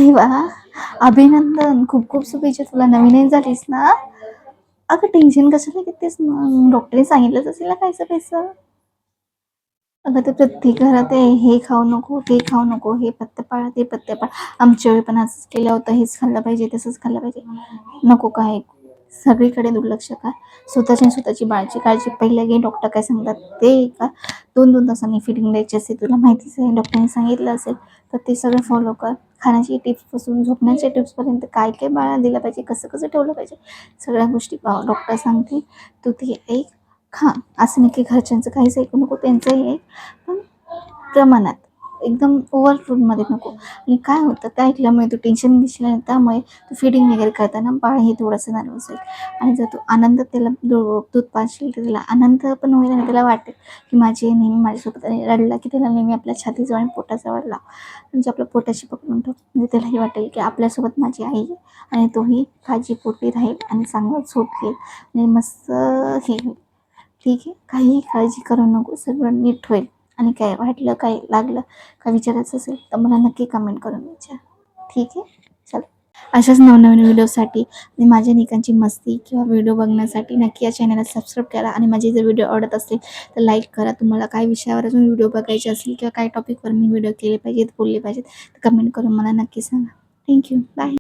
अरे वा, अभिनंदन. खूप खूप शुभेच्छा तुला. नवीन झालीस ना. अगं टेन्शन कशाला घेतेस मग, डॉक्टरने सांगितलंच असेल ना खायचं प्यायचं. अगं ते प्रत्येक घरात आहे, हे खाऊ नको ते खाऊ नको, हे पथ्य पाळा ते पथ्य पाळा. आमच्या वेळी पण असंच केलं होतं, हेच खाल्लं पाहिजे तसंच खाल्लं पाहिजे. नको काय, सगळीकडे दुर्लक्ष का. स्वतःची आणि स्वतःची बाळाची काळजी पहिले घे. डॉक्टर काय सांगतात ते का. 2-2 तासांनी फिडिंग द्यायची असते, तुला माहितीच आहे. डॉक्टरने सांगितलं असेल तर ते सगळं फॉलो कर. खाण्याची टिप्सपासून झोपण्याच्या टिप्सपर्यंत काय काय बाळाला दिलं पाहिजे, कसं कसं ठेवलं पाहिजे, सगळ्या गोष्टी डॉक्टर सांगते तू ते ऐक. खा. असं नाही की घरच्यांचं काहीच ऐकू नको, त्यांचंही ऐक, पण प्रमाणात. एकदम ओव्हर फूडमध्ये नको. आणि काय होतं ते ऐकल्यामुळे तू टेन्शन घेशील आणि त्यामुळे तू फिडिंग वगैरे करताना बाळही थोडंसं नर्वस होईल. आणि जर तू आनंद त्याला दूध पाजशील तर त्याला आनंद पण होईल आणि त्याला वाटेल की माझी नेहमी माझ्यासोबत रडला की त्याला नेहमी आपल्या छातीजवळ आणि पोटाजवळ लाव. म्हणजे आपल्या पोटाशी पकडून ठेव. म्हणजे त्यालाही वाटेल की आपल्यासोबत माझी आई आहे आणि तोही काळजीपोटी राहील आणि चांगलं झोप घेईल आणि मस्त हे होईल. ठीक आहे. काहीही काळजी करू नको, सगळं नीट होईल. आणि काय वाटलं, काय लागलं, काय विचारायचं असेल तर मला नक्की कमेंट करून विचार. ठीक आहे. चल, अशाच नवनवीन व्हिडिओसाठी आणि माझ्या निकांची मस्ती किंवा व्हिडिओ बघण्यासाठी नक्की या चॅनलला सबस्क्राईब करा. आणि माझे जर व्हिडिओ आवडत असेल तर लाईक करा. तुम्हाला काय विषयावर अजून व्हिडिओ बघायचे असतील किंवा काय टॉपिकवर मी व्हिडिओ केले पाहिजेत, बोलले पाहिजेत तर कमेंट करून मला नक्की सांगा. थँक्यू. बाय.